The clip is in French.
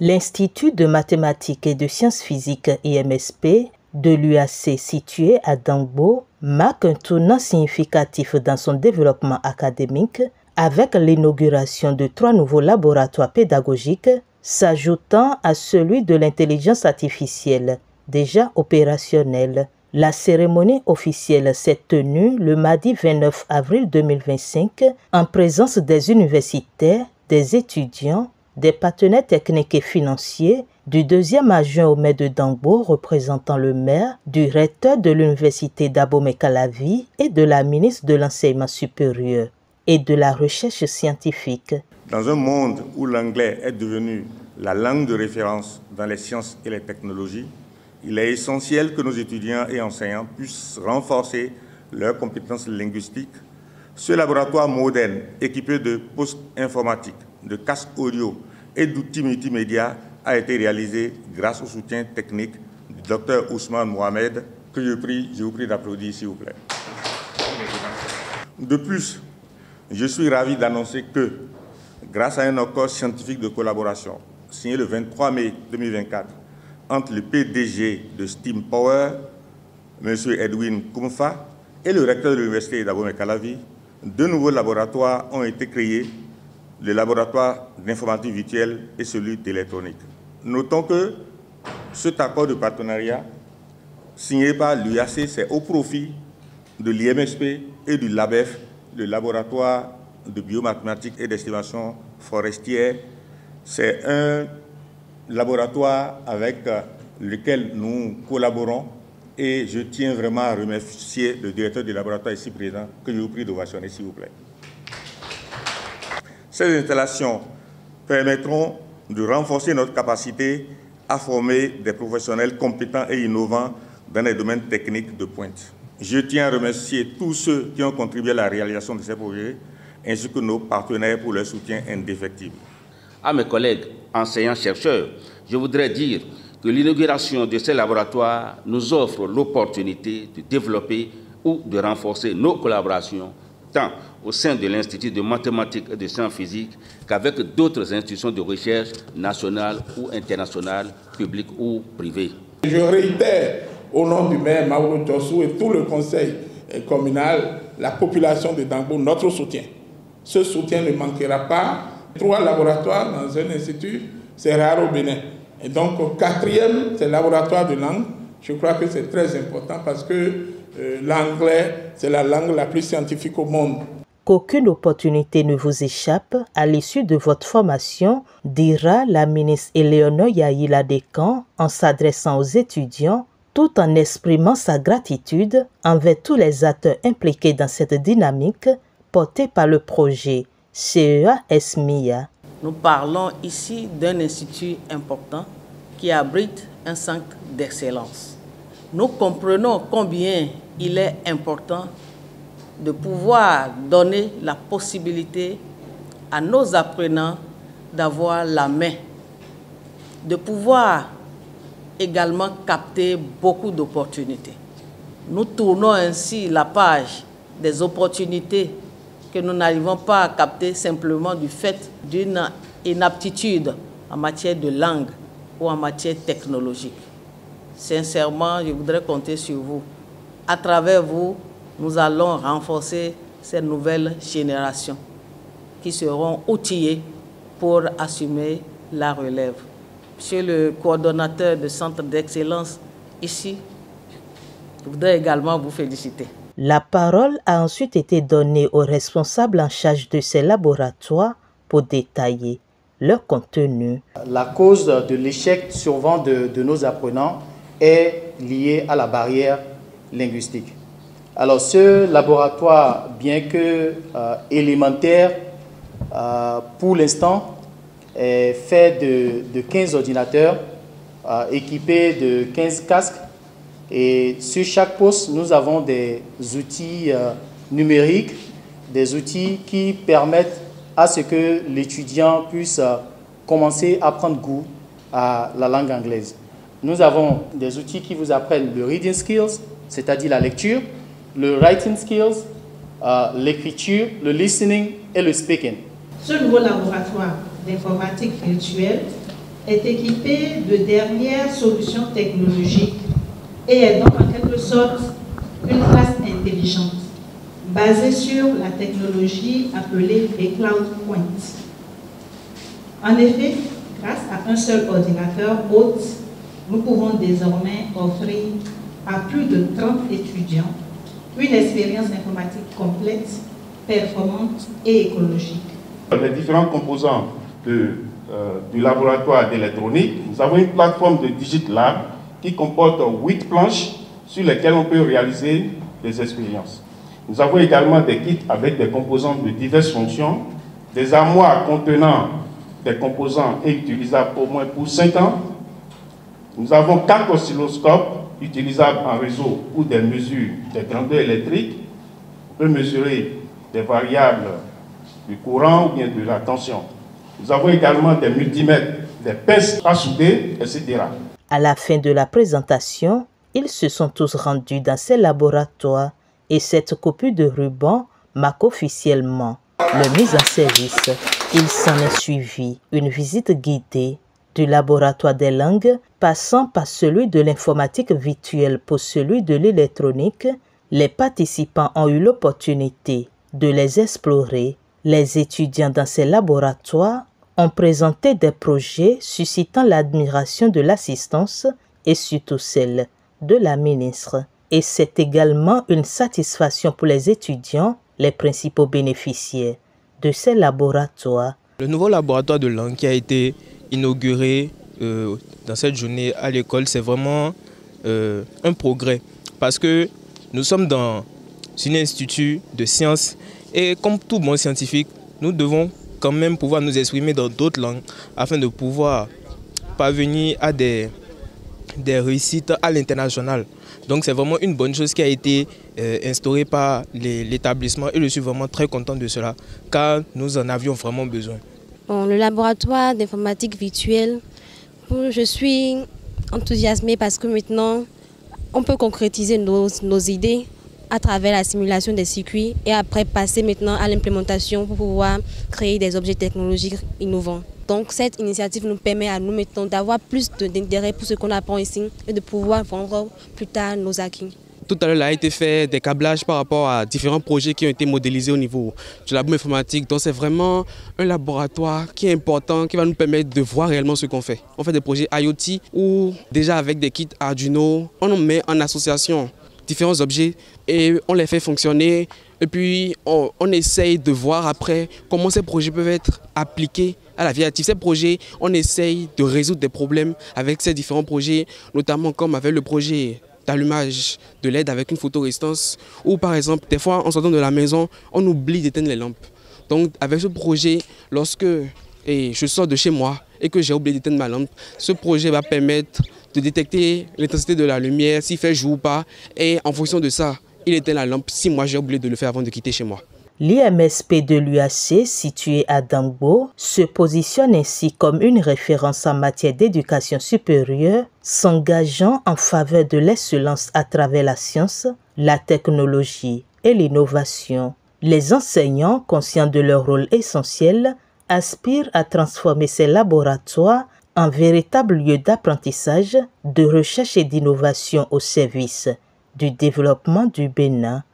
L'Institut de mathématiques et de sciences physiques IMSP de l'UAC situé à Dangbo marque un tournant significatif dans son développement académique avec l'inauguration de 3 nouveaux laboratoires pédagogiques s'ajoutant à celui de l'intelligence artificielle déjà opérationnel. La cérémonie officielle s'est tenue le mardi 29 avril 2025 en présence des universitaires, des étudiants, des partenaires techniques et financiers, du 2e adjoint au maire de Dangbo représentant le maire, du recteur de l'université d'Abomey-Calavi et de la ministre de l'Enseignement supérieur et de la recherche scientifique. Dans un monde où l'anglais est devenu la langue de référence dans les sciences et les technologies, il est essentiel que nos étudiants et enseignants puissent renforcer leurs compétences linguistiques. Ce laboratoire moderne, équipé de postes informatiques, de casques audio et d'outils multimédia, a été réalisé grâce au soutien technique du Dr Ousmane Mohamed, que je vous prie d'applaudir s'il vous plaît. De plus, je suis ravi d'annoncer que, grâce à un accord scientifique de collaboration signé le 23 mai 2024 entre le PDG de Steam Power, M. Edwin Koumfa, et le recteur de l'université d'Abomey-Calavi, 2 nouveaux laboratoires ont été créés, le laboratoire d'informatique virtuelle et celui d'électronique. Notons que cet accord de partenariat signé par l'UAC, c'est au profit de l'IMSP et du LABEF, le laboratoire de biomathématiques et d'estimation forestière. C'est un laboratoire avec lequel nous collaborons et je tiens vraiment à remercier le directeur du laboratoire ici présent, que je vous prie d'ovationner s'il vous plaît. Ces installations permettront de renforcer notre capacité à former des professionnels compétents et innovants dans les domaines techniques de pointe. Je tiens à remercier tous ceux qui ont contribué à la réalisation de ces projets, ainsi que nos partenaires pour leur soutien indéfectible. À mes collègues enseignants-chercheurs, je voudrais dire que l'inauguration de ces laboratoires nous offre l'opportunité de développer ou de renforcer nos collaborations, tant au sein de l'Institut de mathématiques et de sciences physiques qu'avec d'autres institutions de recherche nationales ou internationales, publiques ou privées. Je réitère au nom du maire Maouro Tossou et tout le conseil communal, la population de Dangbo, notre soutien. Ce soutien ne manquera pas. 3 laboratoires dans un institut, c'est rare au Bénin. Et donc, au 4e, c'est le laboratoire de langue. Je crois que c'est très important parce que l'anglais, c'est la langue la plus scientifique au monde. Qu'aucune opportunité ne vous échappe à l'issue de votre formation, dira la ministre Éléonore Yaïla Descamps en s'adressant aux étudiants, tout en exprimant sa gratitude envers tous les acteurs impliqués dans cette dynamique portée par le projet CEA SMIA. Nous parlons ici d'un institut important qui abrite un centre d'excellence. Nous comprenons combien il est important de pouvoir donner la possibilité à nos apprenants d'avoir la main, de pouvoir également capter beaucoup d'opportunités. Nous tournons ainsi la page des opportunités que nous n'arrivons pas à capter simplement du fait d'une inaptitude en matière de langue ou en matière technologique. Sincèrement, je voudrais compter sur vous. À travers vous, nous allons renforcer ces nouvelles générations qui seront outillées pour assumer la relève. Monsieur le coordonnateur du centre d'excellence ici, je voudrais également vous féliciter. La parole a ensuite été donnée aux responsables en charge de ces laboratoires pour détailler leur contenu. La cause de l'échec souvent de nos apprenants est liée à la barrière linguistique. Alors ce laboratoire, bien que élémentaire, pour l'instant, est fait de 15 ordinateurs équipés de 15 casques. Et sur chaque poste, nous avons des outils numériques, des outils qui permettent à ce que l'étudiant puisse commencer à prendre goût à la langue anglaise. Nous avons des outils qui vous apprennent le reading skills, c'est-à-dire la lecture, le writing skills, l'écriture, le listening et le speaking. Ce nouveau laboratoire d'informatique virtuelle est équipé de dernières solutions technologiques et est donc en quelque sorte une classe intelligente basée sur la technologie appelée les Cloud Points. En effet, grâce à un seul ordinateur hôte, nous pouvons désormais offrir à plus de 30 étudiants une expérience informatique complète, performante et écologique. Les différents composants du laboratoire d'électronique, nous avons une plateforme de DigitLab qui comporte 8 planches sur lesquelles on peut réaliser des expériences. Nous avons également des kits avec des composants de diverses fonctions, des armoires contenant des composants et utilisables au moins pour 5 ans. Nous avons 4 oscilloscopes utilisables en réseau pour des mesures des grandeurs électriques. On peut mesurer des variables du courant ou bien de la tension. Nous avons également des multimètres, des pinces à souder, etc. À la fin de la présentation, ils se sont tous rendus dans ces laboratoires et cette copie de ruban marque officiellement leur mise en service. Il s'en est suivi une visite guidée du laboratoire des langues, passant par celui de l'informatique virtuelle pour celui de l'électronique. Les participants ont eu l'opportunité de les explorer. Les étudiants dans ces laboratoires ont présenté des projets suscitant l'admiration de l'assistance et surtout celle de la ministre. Et c'est également une satisfaction pour les étudiants, les principaux bénéficiaires de ces laboratoires. Le nouveau laboratoire de langue qui a été inauguré dans cette journée à l'école, c'est vraiment un progrès parce que nous sommes dans un institut de sciences et comme tout bon scientifique, nous devons quand même pouvoir nous exprimer dans d'autres langues afin de pouvoir parvenir à des réussites à l'international. Donc c'est vraiment une bonne chose qui a été instaurée par l'établissement et je suis vraiment très content de cela car nous en avions vraiment besoin. Bon, le laboratoire d'informatique virtuelle, je suis enthousiasmée parce que maintenant on peut concrétiser nos idées à travers la simulation des circuits et après passer maintenant à l'implémentation pour pouvoir créer des objets technologiques innovants. Donc cette initiative nous permet à nous maintenant d'avoir plus d'intérêt pour ce qu'on apprend ici et de pouvoir vendre plus tard nos acquis. Tout à l'heure, il a été fait des câblages par rapport à différents projets qui ont été modélisés au niveau du labo informatique. Donc c'est vraiment un laboratoire qui est important, qui va nous permettre de voir réellement ce qu'on fait. On fait des projets IoT où déjà avec des kits Arduino, on met en association différents objets et on les fait fonctionner et puis on essaye de voir après comment ces projets peuvent être appliqués à la vie active. Ces projets, on essaye de résoudre des problèmes avec ces différents projets, notamment comme avec le projet d'allumage de LED avec une photorésistance ou par exemple des fois en sortant de la maison on oublie d'éteindre les lampes. Donc avec ce projet, lorsque je sors de chez moi et que j'ai oublié d'éteindre ma lampe, ce projet va permettre de détecter l'intensité de la lumière, s'il fait jour ou pas, et en fonction de ça, il éteint la lampe si moi j'ai oublié de le faire avant de quitter chez moi. L'IMSP de l'UAC, situé à Dangbo, se positionne ainsi comme une référence en matière d'éducation supérieure, s'engageant en faveur de l'excellence à travers la science, la technologie et l'innovation. Les enseignants, conscients de leur rôle essentiel, aspirent à transformer ces laboratoires en véritable lieu d'apprentissage, de recherche et d'innovation au service du développement du Bénin.